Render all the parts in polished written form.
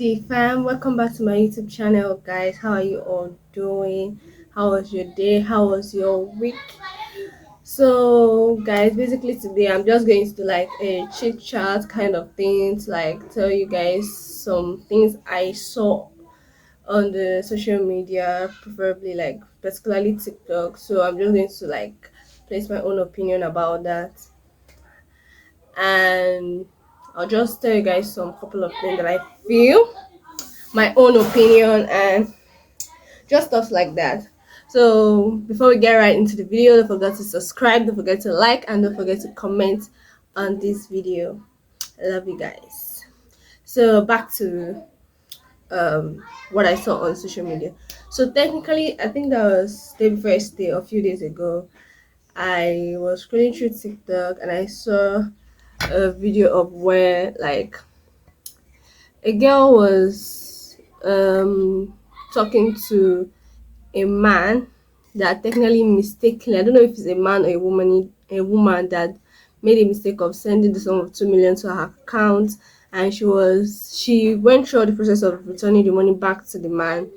Dee Fam, welcome back to my YouTube channel, guys. How are you all doing? How was your day? How was your week? So, guys, basically today I'm just going to do like a chit chat kind of thing to like tell you guys some things I saw on the social media, preferably like particularly TikTok. So I'm just going to like place my own opinion about that, and I'll just tell you guys some couple of things that I feel, my own opinion, and just stuff like that. So before we get right into the video, don't forget to subscribe, don't forget to like, and don't forget to comment on this video. I love you guys. So back to what I saw on social media. So technically, I think that was day before yesterday, a few days ago. I was scrolling through TikTok and I saw a video of where like a girl was talking to a man that technically mistakenly, I don't know if it's a man or a woman that made a mistake of sending the sum of 2 million to her account, and she went through all the process of returning the money back to the man,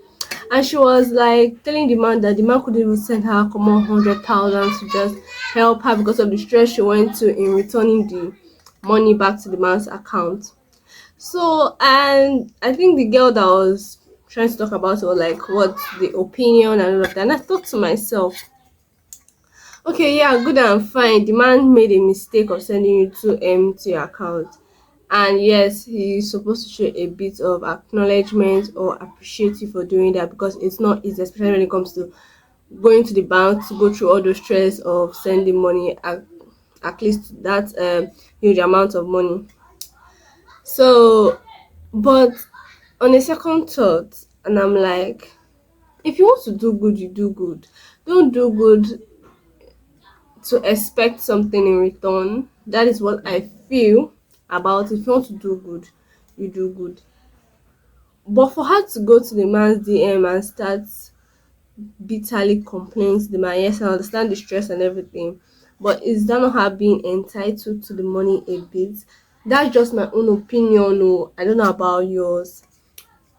and she was like telling the man that the man couldn't even send her common 100,000 to just help her because of the stress she went to in returning the money back to the man's account. So, and I think the girl that was trying to talk about it was like, what's the opinion and all of that. And I thought to myself, okay, yeah, good and fine. The man made a mistake of sending you 2M to your account. And yes, he's supposed to show a bit of acknowledgement or appreciate you for doing that, because it's not easy, especially when it comes to going to the bank to go through all the stress of sending money, at least that huge amount of money. So, but on a second thought, and I'm like, if you want to do good, you do good. Don't do good to expect something in return. That is what I feel about it. If you want to do good, you do good. But for her to go to the man's DM and start bitterly complaining to the man, yes, I understand the stress and everything, but is that not her being entitled to the money a bit? That's just my own opinion. No, I don't know about yours.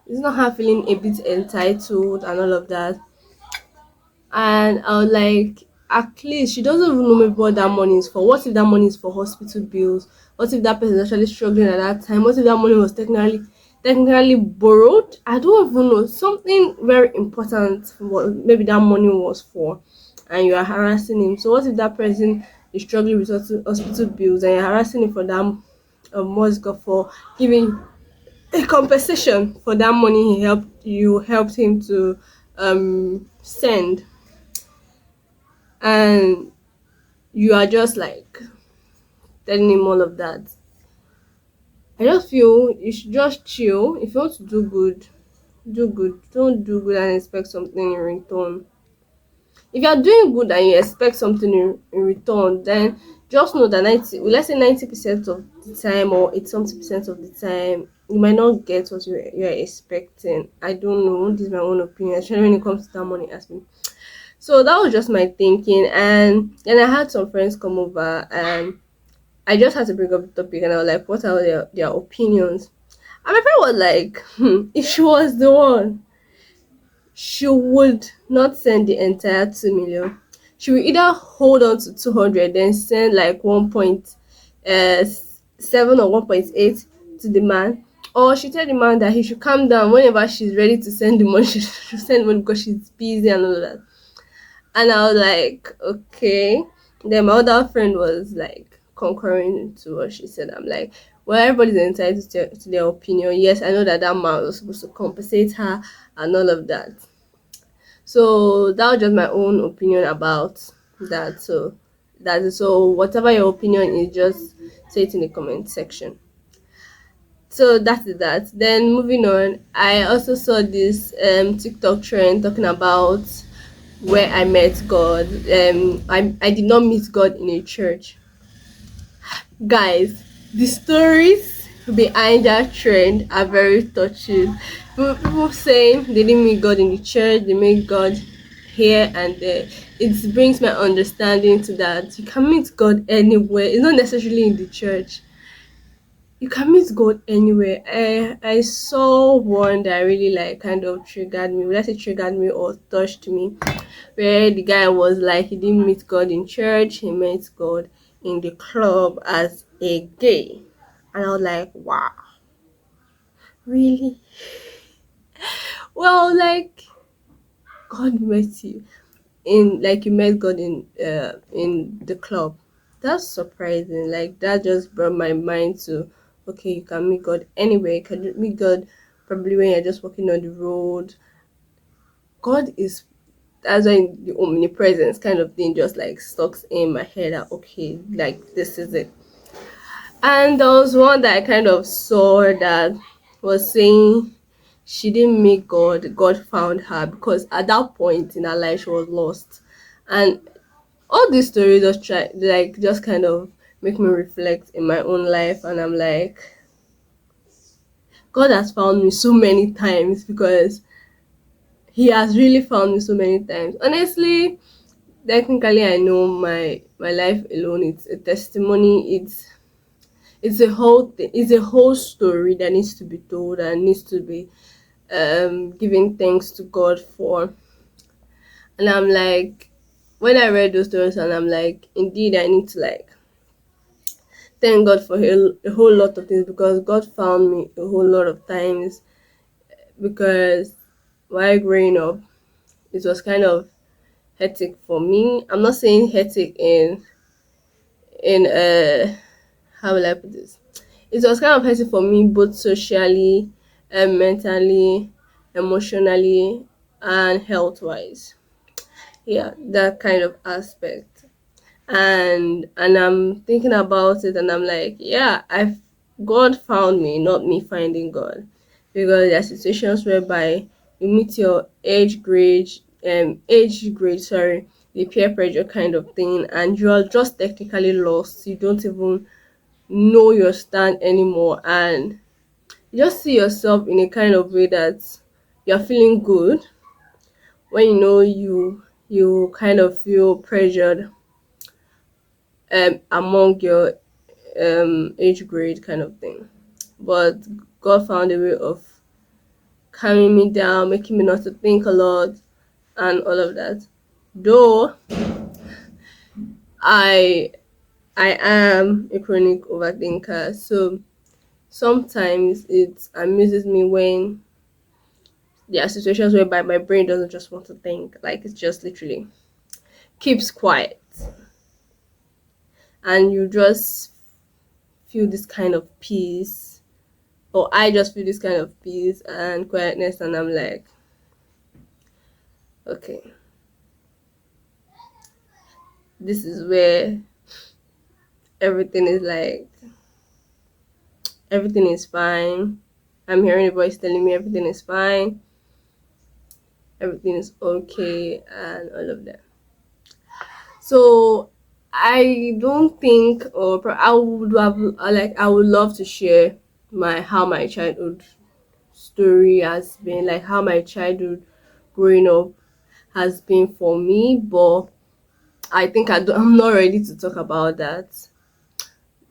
It's not her feeling a bit entitled and all of that. And I was like, at least she doesn't even know maybe what that money is for. What if that money is for hospital bills? What if that person is actually struggling at that time? What if that money was technically borrowed? I don't even know. Something very important for what maybe that money was for, and you are harassing him. So what if that person is struggling with hospital bills and you're harassing him for that what's it called, for giving a compensation for that money helped him to send, and you are just like telling him all of that. I just feel you should just chill. If you want to do good, do good. Don't do good and expect something in return. If you are doing good and you expect something in return, then just know that let's say 90% of the time or 80% of the time, you might not get what you're expecting. I don't know. This is my own opinion, especially when it comes to that money aspect. So that was just my thinking, and then I had some friends come over, and I just had to bring up the topic, and I was like, what are their opinions? And my friend was like, if she was the one, she would not send the entire 2 million. She will either hold on to 200, then send like 1.7 or 1.8 to the man, or she tell the man that he should calm down. Whenever she's ready to send the money, she should send money because she's busy and all of that. And I was like, okay. Then my other friend was like concurring to what she said. I'm like, well, everybody's entitled to their opinion. Yes, I know that that man was supposed to compensate her and all of that. So that was just my own opinion about that. So whatever your opinion is, just say it in the comment section. So that is that. Then moving on, I also saw this TikTok trend talking about where I met God. I did not meet God in a church. Guys, the stories behind that trend are very touching. People saying they didn't meet God in the church, they meet God here and there. It brings my understanding to that you can meet God anywhere. It's not necessarily in the church. you can meet God anywhere. I saw one that really like kind of triggered me. Let's say triggered me or touched me, where the guy was like he didn't meet God in church, he met God in the club as a gay, and I was like, wow, really? Well, like God met you in like you met God in the club. That's surprising. Like that just brought my mind to okay, you can meet God anywhere. You can meet God probably when you're just walking on the road. God is that's when the omnipresence kind of thing just like stuck in my head that okay, like this is it. And there was one that I kind of saw that was saying she didn't meet God, God found her because at that point in her life she was lost. And all these stories just try like just kind of make me reflect in my own life, and I'm like, God has found me so many times because he has really found me so many times. Honestly, technically I know my life alone, it's a testimony, it's a whole thing, it's a whole story that needs to be told and needs to be giving thanks to God for. And I'm like, when I read those stories, and I'm like, indeed I need to like thank God for a whole lot of things because God found me a whole lot of times. Because while growing up, it was kind of hectic for me. I'm not saying hectic in how will I put this? It was kind of hectic for me both socially, mentally, emotionally, and health wise. Yeah, that kind of aspect. And I'm thinking about it, and I'm like, yeah, I've God found me, not me finding God, because there are situations whereby you meet your age grade, sorry, the peer pressure kind of thing, and you are just technically lost. You don't even know your stand anymore, and you just see yourself in a kind of way that you're feeling good when you know you kind of feel pressured among your age grade kind of thing. But God found a way of calming me down, making me not to think a lot and all of that. Though I I am a chronic overthinker, so sometimes it amuses me when there are situations whereby my brain doesn't just want to think, like it's just literally keeps quiet, and you just feel this kind of peace, or I just feel this kind of peace and quietness, and I'm like, okay, this is where everything is like, everything is fine. I'm hearing a voice telling me everything is fine, everything is okay, and all of that. So I don't think, or I would have like I would love to share my how my childhood story has been, like how my childhood growing up has been for me, but I think I'm not ready to talk about that.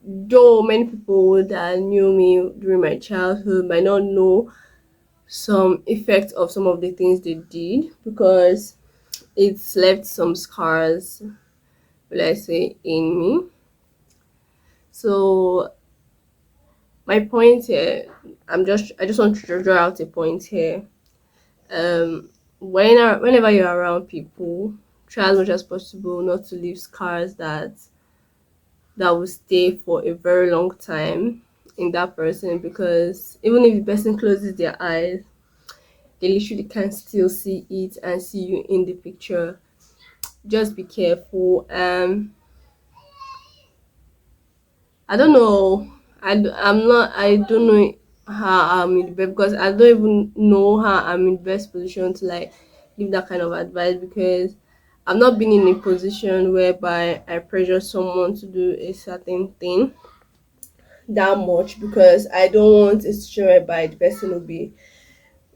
Though many people that knew me during my childhood might not know some effects of some of the things they did because it's left some scars, will I say, in me. So my point here, I just want to draw out a point here. Whenever you're around people, try as much as possible not to leave scars that will stay for a very long time in that person, because even if the person closes their eyes, they literally can still see it and see you in the picture. Just be careful. I don't know. I'm not. I don't know how I'm in the best, because I don't even know how I'm in the best position to like give that kind of advice, because I've not been in a position whereby I pressure someone to do a certain thing that much, because I don't want a situation whereby the person will be,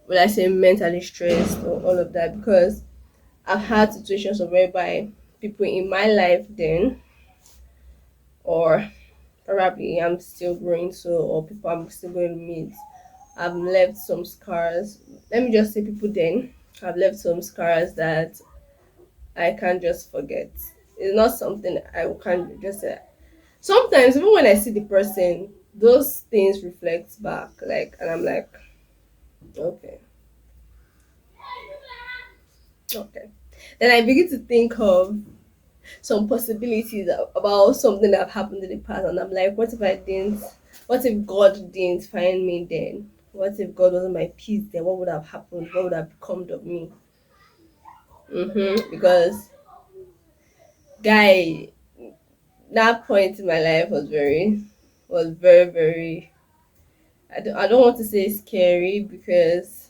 will I say, mentally stressed or all of that, because I've had situations of whereby people in my life then, or probably I'm still growing, so or people I'm still going to meet. I've left some scars. Let me just say, people then I've left some scars that I can't just forget. It's not something I can't just say. Sometimes even when I see the person, those things reflect back, like, and I'm like, okay, okay. Then I begin to think of some possibilities about something that happened in the past, and I'm like, what if I didn't? What if God didn't find me then? What if God wasn't my peace then? What would have happened? What would have become of me? Because guy, that point in my life was very very. I don't want to say scary because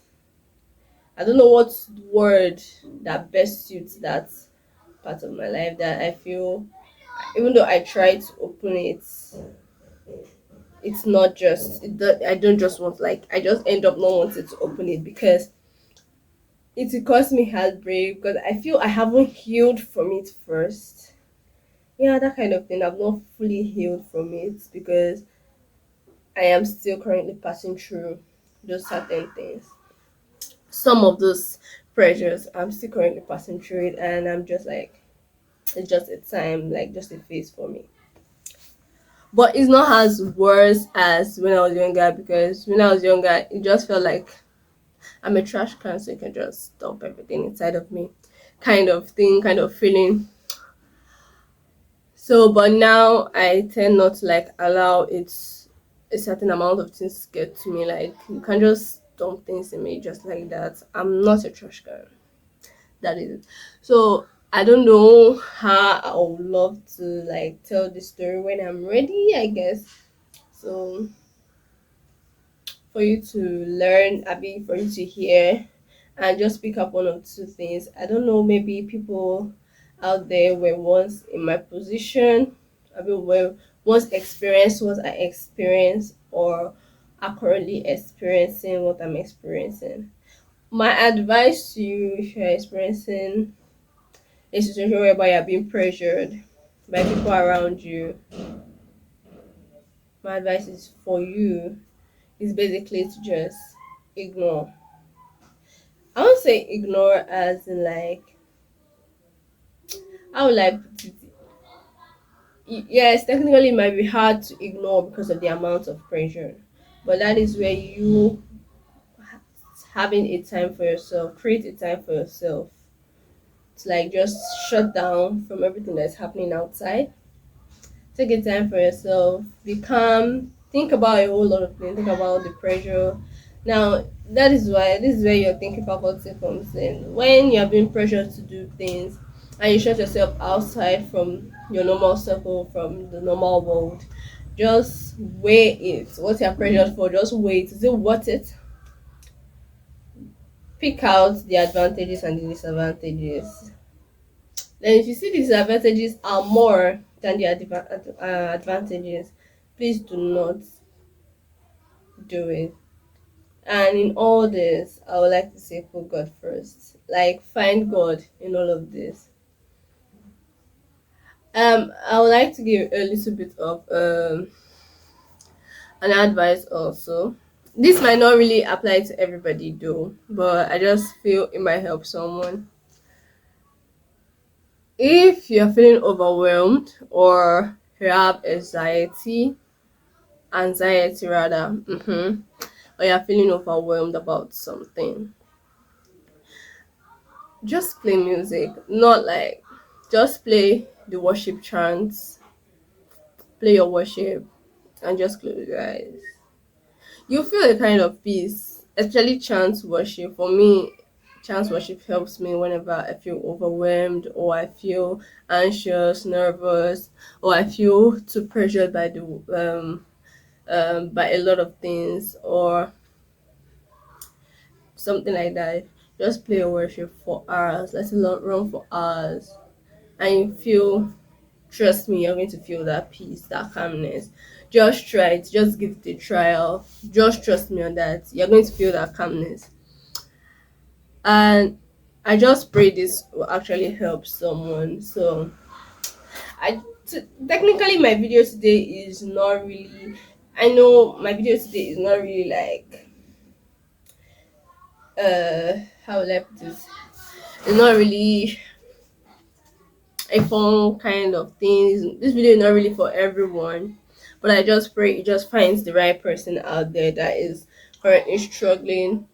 I don't know what word that best suits that part of my life that I feel, even though I try to open it, it's not just I don't just want, like, I just end up not wanting to open it because it will cause me heartbreak because I feel I haven't healed from it first. Yeah, that kind of thing. I've not fully healed from it because I am still currently passing through those certain things. Some of those pressures, I'm still currently passing through it, and I'm just like, it's just a time, like just a phase for me. But it's not as worse as when I was younger because when I was younger, it just felt like I'm a trash can, so you can just dump everything inside of me, kind of thing, kind of feeling. So, but now I tend not to like allow it a certain amount of things to get to me. Like you can just dump things in me just like that. I'm not a trash can. That is it. So I don't know how I would love to like tell the story when I'm ready, I guess. So for you to learn, I mean, for you to hear and just pick up one or two things. I don't know, maybe people out there were once in my position, I mean, were once experienced what I experienced or are currently experiencing what I'm experiencing. My advice to you, if you're experiencing a situation whereby you're being pressured by people around you, my advice is for you is basically to just ignore. I won't say ignore as in like, how would I put it? Yes, technically it might be hard to ignore because of the amount of pressure, but that is where you having a time for yourself, create a time for yourself to like just shut down from everything that's happening outside. Take a time for yourself, be calm, think about a whole lot of things, think about the pressure. Now, that is why this is where your thinking faculty comes in. When you're being pressured to do things and you shut yourself outside from your normal circle, from the normal world, just weigh it. What you're pressured for, just weigh it. Is it worth it? Pick out the advantages and the disadvantages. Then, if you see the disadvantages are more than the advantages, please do not do it. And in all this, I would like to say put God first. Like find God in all of this. I would like to give a little bit of an advice also. This might not really apply to everybody though, but I just feel it might help someone. If you're feeling overwhelmed or you have anxiety rather, or you're feeling overwhelmed about something, just play music. Not like, just play the worship chants, play your worship, and just close your eyes. You feel a kind of peace, especially chant worship. For me, chant worship helps me whenever I feel overwhelmed or I feel anxious, nervous, or I feel too pressured by the by a lot of things or something like that. Just play a worship for hours, let it run for hours, and you feel, trust me, you're going to feel that peace, that calmness. Just try it, just give it a trial. Just trust me on that. You're going to feel that calmness. And I just pray this will actually help someone. So I Technically my video today is not really, I know my video today is not really like how will I put this, it's not really a fun kind of thing. This video is not really for everyone, but I just pray it just finds the right person out there that is currently struggling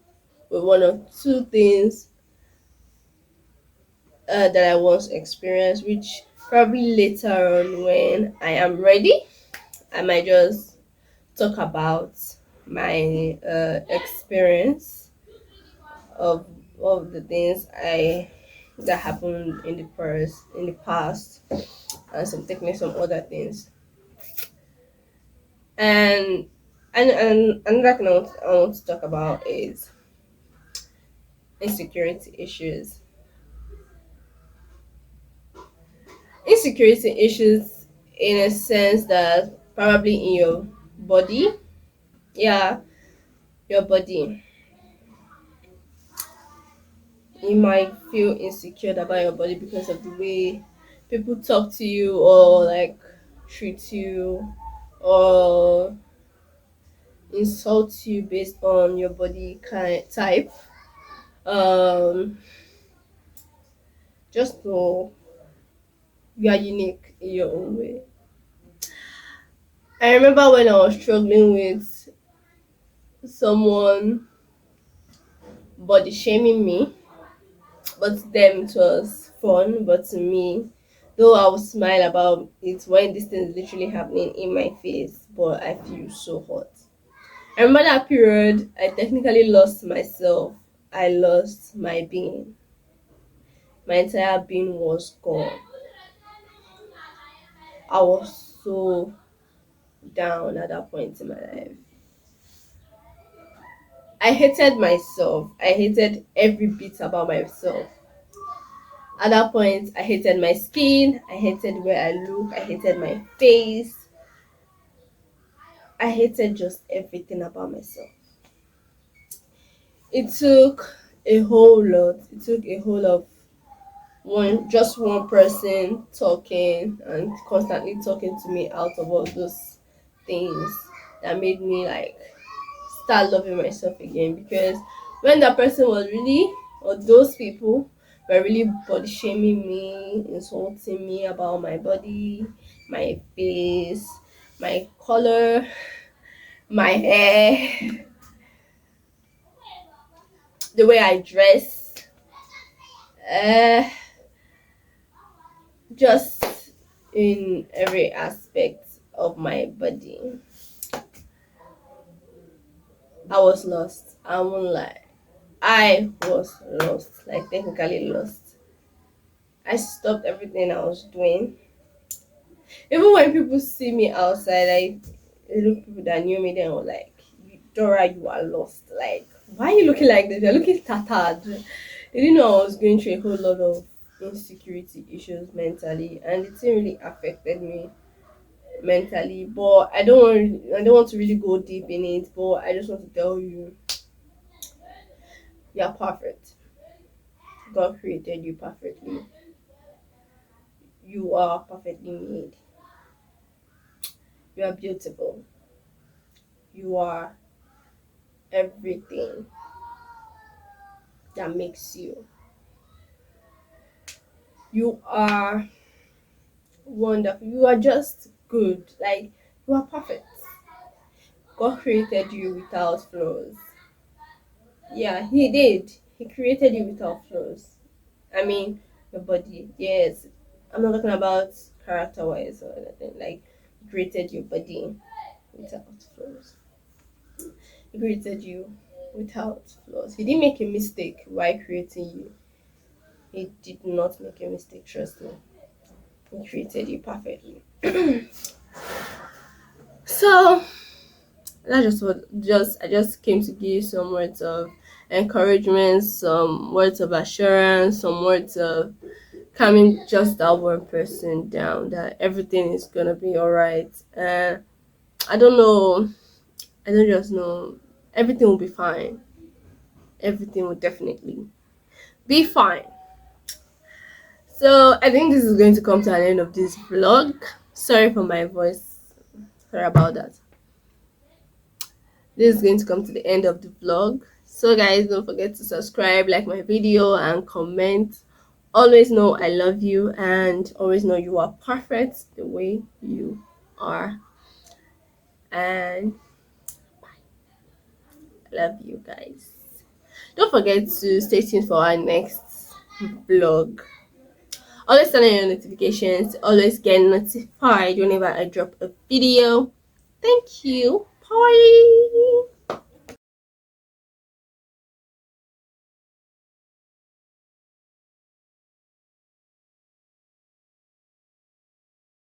with one or two things that I once experienced, which probably later on when I am ready, I might just talk about my experience of the things I that happened in the past, and some techniques, some other things. And another thing I want to talk about is insecurity issues. Insecurity issues in a sense that probably in your body, yeah, your body, you might feel insecure about your body because of the way people talk to you or like treat you or insult you based on your body kind type. Um, just know you are unique in your own way. I remember when I was struggling with someone body shaming me, but to them it was fun, but to me, though I would smile about it when this thing is literally happening in my face, but I feel so hot. I remember that period, I technically lost myself. I lost my being. My entire being was gone. I was so down at that point in my life. I hated myself. I hated every bit about myself. At that point, I hated my skin. I hated where I look. I hated my face. I hated just everything about myself. It took a whole lot. It took a whole of one person talking and constantly talking to me out of all those things that made me like start loving myself again, because when that person was really, or those people were really body shaming me, insulting me about my body, my face, my color, my hair, the way I dress, uh, just in every aspect of my body, I was lost. I won't lie. I was lost, like technically lost. I stopped everything I was doing. Even when people see me outside, like little people that knew me then were like, Dora, you are lost. Like, why are you looking like this? You're looking tattered. They didn't know I was going through a whole lot of insecurity issues mentally, and it really affected me mentally. But I don't want to really go deep in it, but I just want to tell you, you're perfect. God created you perfectly. You are perfectly made. You are beautiful. You are everything that makes you. You are wonderful. You are just good. Like, you are perfect. God created you without flaws. Yeah, He did. He created you without flaws. I mean, your body. Yes. I'm not talking about character wise or anything. Like, He created your body without flaws. He created you without flaws. He didn't make a mistake while creating you. He did not make a mistake, trust me. He created you perfectly. So that's just what just I just came to give some words of encouragement, some words of assurance, some words of calming just that one person down that everything is gonna be alright. And I don't know, I don't just know, everything will be fine. Everything will definitely be fine. So I think this is going to come to an end of this vlog. Sorry for my voice. Sorry about that. This is going to come to the end of the vlog. So guys, don't forget to subscribe, like my video, and comment. Always know I love you, and always know you are perfect the way you are. And I love you guys. Don't forget to stay tuned for our next vlog. Always turn on your notifications. Always get notified whenever I drop a video. Thank you. Bye.